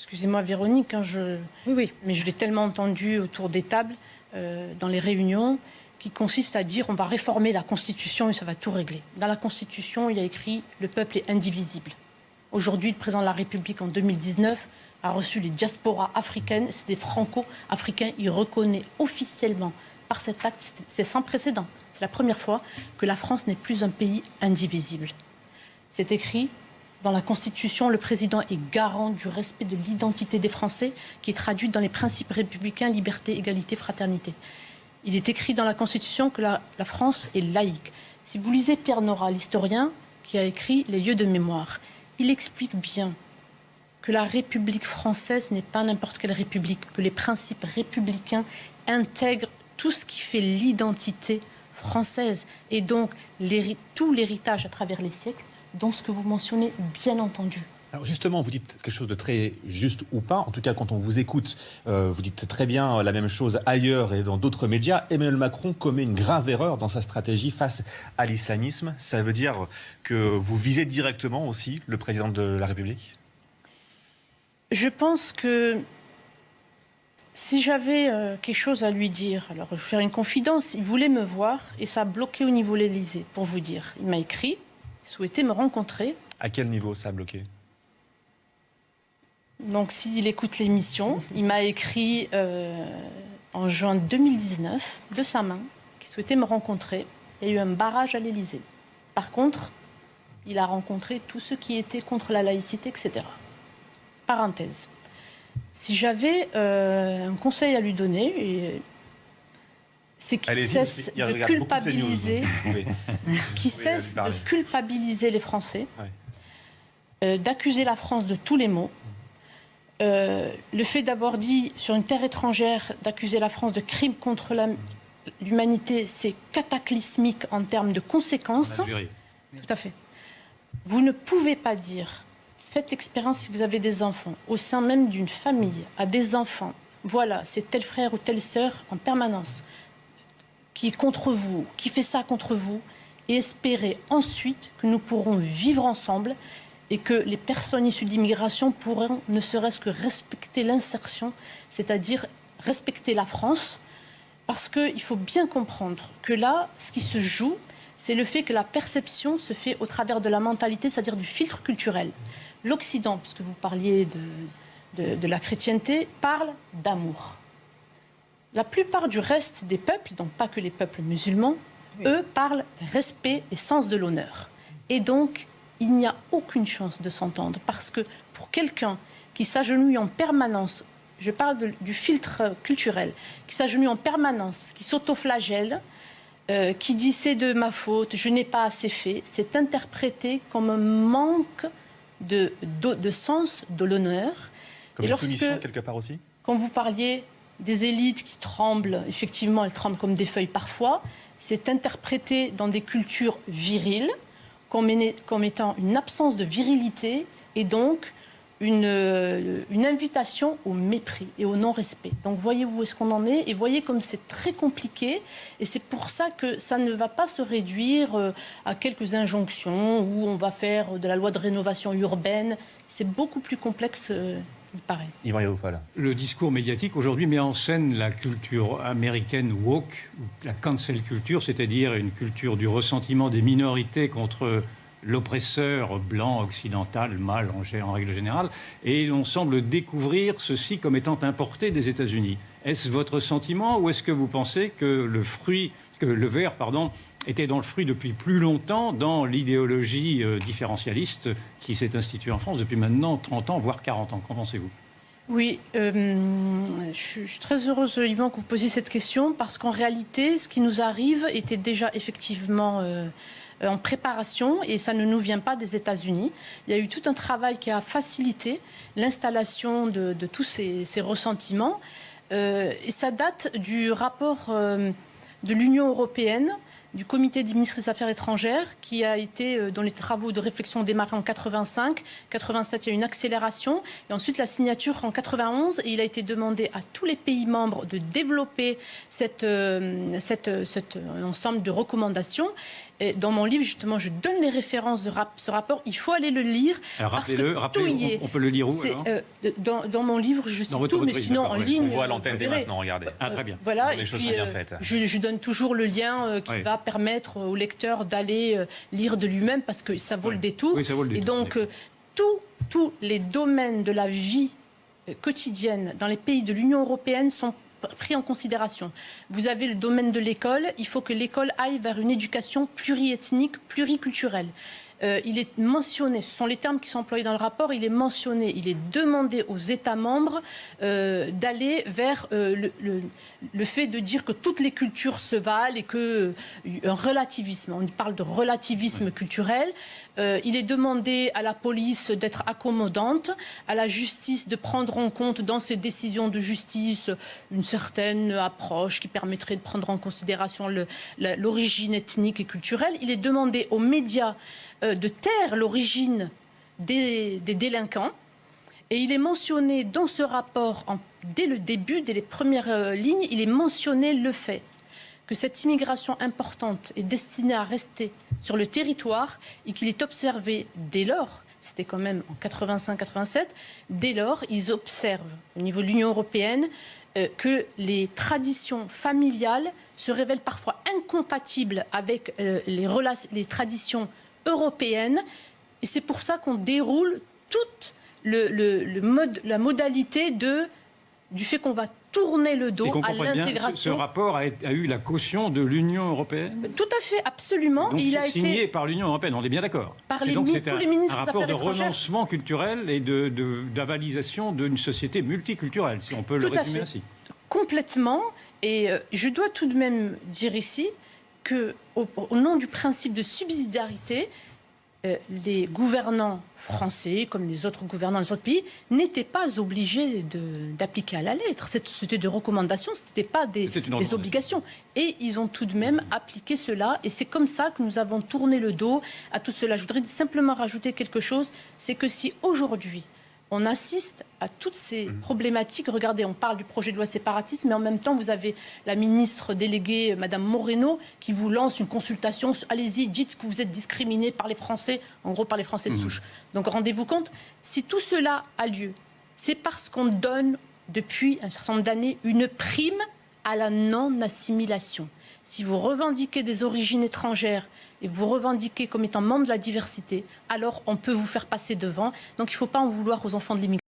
Excusez-moi Véronique, oui, mais je l'ai tellement entendu autour des tables, dans les réunions, qui consiste à dire on va réformer la Constitution et ça va tout régler. Dans la Constitution, il y a écrit « le peuple est indivisible ». Aujourd'hui, le président de la République, en 2019, a reçu les diasporas africaines, c'est des franco-africains, il reconnaît officiellement par cet acte, c'est sans précédent. C'est la première fois que la France n'est plus un pays indivisible. C'est écrit dans la Constitution, le président est garant du respect de l'identité des Français, qui est traduite dans les principes républicains, liberté, égalité, fraternité. Il est écrit dans la Constitution que la France est laïque. Si vous lisez Pierre Nora, l'historien qui a écrit Les lieux de mémoire, il explique bien que la République française n'est pas n'importe quelle république, que les principes républicains intègrent tout ce qui fait l'identité française et donc tout l'héritage à travers les siècles, dont ce que vous mentionnez, bien entendu. Alors justement, vous dites quelque chose de très juste ou pas. En tout cas, quand on vous écoute, vous dites très bien la même chose ailleurs et dans d'autres médias. Emmanuel Macron commet une grave erreur dans sa stratégie face à l'islamisme. Ça veut dire que vous visez directement aussi le président de la République ? Je pense que si j'avais quelque chose à lui dire, alors je vais faire une confidence, il voulait me voir et ça a bloqué au niveau de l'Élysée, pour vous dire. Il m'a écrit, il souhaitait me rencontrer. À quel niveau ça a bloqué ? Donc s'il écoute l'émission, il m'a écrit en juin 2019, de sa main, qu'il souhaitait me rencontrer. Il y a eu un barrage à l'Élysée. Par contre, il a rencontré tous ceux qui étaient contre la laïcité, etc. Parenthèse. Si j'avais un conseil à lui donner, c'est qu'il cesse de culpabiliser, de culpabiliser les Français, d'accuser la France de tous les maux. Le fait d'avoir dit sur une terre étrangère, d'accuser la France de crimes contre l'humanité, c'est cataclysmique en termes de conséquences. Tout à fait. Vous ne pouvez pas dire, faites l'expérience si vous avez des enfants, au sein même d'une famille, à des enfants, voilà, c'est tel frère ou telle sœur en permanence, qui est contre vous, qui fait ça contre vous, et espérer ensuite que nous pourrons vivre ensemble et que les personnes issues de l'immigration pourront ne serait-ce que respecter l'insertion, c'est-à-dire respecter la France, parce qu'il faut bien comprendre que là, ce qui se joue, c'est le fait que la perception se fait au travers de la mentalité, c'est-à-dire du filtre culturel. L'Occident, puisque vous parliez de la chrétienté, parle d'amour. La plupart du reste des peuples, donc pas que les peuples musulmans, eux parlent respect et sens de l'honneur. Et donc, il n'y a aucune chance de s'entendre, parce que pour quelqu'un qui s'agenouille en permanence, je parle du filtre culturel, qui s'agenouille en permanence, qui s'autoflagelle, qui dit c'est de ma faute, je n'ai pas assez fait, c'est interprété comme un manque de sens de l'honneur. Comme une soumission quelque part aussi ? Quand vous parliez des élites qui tremblent, effectivement elles tremblent comme des feuilles parfois, c'est interprété dans des cultures viriles comme étant une absence de virilité et donc une invitation au mépris et au non-respect. Donc voyez où est-ce qu'on en est et voyez comme c'est très compliqué et c'est pour ça que ça ne va pas se réduire à quelques injonctions où on va faire de la loi de rénovation urbaine. C'est beaucoup plus complexe qu'il paraît. Yvan Yaoufal. Le discours médiatique aujourd'hui met en scène la culture américaine woke, la cancel culture, c'est-à-dire une culture du ressentiment des minorités contre l'oppresseur blanc, occidental, mâle en règle générale, et l'on semble découvrir ceci comme étant importé des États-Unis. Est-ce votre sentiment ou est-ce que vous pensez que le verre était dans le fruit depuis plus longtemps dans l'idéologie différentialiste qui s'est instituée en France depuis maintenant 30 ans, voire 40 ans? Qu'en pensez-vous? Oui, je suis très heureuse, Yvan, que vous posiez cette question, parce qu'en réalité, ce qui nous arrive était déjà effectivement en préparation et ça ne nous vient pas des États-Unis. Il y a eu tout un travail qui a facilité l'installation de tous ces ressentiments et ça date du rapport de l'Union européenne, du comité des ministres des Affaires étrangères, qui a été, dont les travaux de réflexion ont démarré en 85. 87, il y a eu une accélération. Et ensuite, la signature en 91. Et il a été demandé à tous les pays membres de développer cet ensemble de recommandations. Et dans mon livre, justement, je donne les références de ce rapport. Il faut aller le lire. Alors, rappelez-le, on peut le lire où dans mon livre, je cite tout, mais sinon en ligne. On voit à l'antenne dès maintenant, regardez. Très bien. Voilà, les et choses puis, sont bien faites. Je donne toujours le lien qui va permettre au lecteur d'aller lire de lui-même, parce que ça vaut le détour. Oui, ça vaut le détour. Et donc, tous les domaines de la vie quotidienne dans les pays de l'Union européenne sont pris en considération. Vous avez le domaine de l'école. Il faut que l'école aille vers une éducation pluriethnique, pluriculturelle. Il est mentionné, ce sont les termes qui sont employés dans le rapport, il est mentionné, il est demandé aux États membres d'aller vers le fait de dire que toutes les cultures se valent et un relativisme, on parle de relativisme culturel. Il est demandé à la police d'être accommodante, à la justice de prendre en compte dans ses décisions de justice une certaine approche qui permettrait de prendre en considération l'origine ethnique et culturelle. Il est demandé aux médias de taire l'origine des délinquants. Et il est mentionné dans ce rapport, dès le début, dès les premières lignes, il est mentionné le fait que cette immigration importante est destinée à rester sur le territoire et qu'il est observé dès lors, c'était quand même en 85-87, dès lors, ils observent au niveau de l'Union européenne que les traditions familiales se révèlent parfois incompatibles avec les traditions européenne, et c'est pour ça qu'on déroule toute la modalité du fait qu'on va tourner le dos à l'intégration. Ce rapport a eu la caution de l'Union européenne. Tout à fait, absolument. Donc, et il a signé été par l'Union européenne, on est bien d'accord. Par tous les ministres des Affaires étrangères. Un rapport de renoncement culturel et d'avalisation d'une société multiculturelle, si on peut le résumer ainsi. Complètement. Et je dois tout de même dire ici qu'au nom du principe de subsidiarité, les gouvernants français, comme les autres gouvernants des autres pays, n'étaient pas obligés d'appliquer à la lettre. C'était des recommandations, ce n'était pas des obligations. Et ils ont tout de même appliqué cela. Et c'est comme ça que nous avons tourné le dos à tout cela. Je voudrais simplement rajouter quelque chose, c'est que si aujourd'hui, on assiste à toutes ces problématiques. Regardez, on parle du projet de loi séparatiste, mais en même temps, vous avez la ministre déléguée, Madame Moreno, qui vous lance une consultation. Allez-y, dites que vous êtes discriminés par les Français, en gros par les Français de souche. Donc rendez-vous compte, si tout cela a lieu, c'est parce qu'on donne, depuis un certain nombre d'années, une prime à la non-assimilation. Si vous revendiquez des origines étrangères et vous revendiquez comme étant membre de la diversité, alors on peut vous faire passer devant. Donc il ne faut pas en vouloir aux enfants de l'immigration.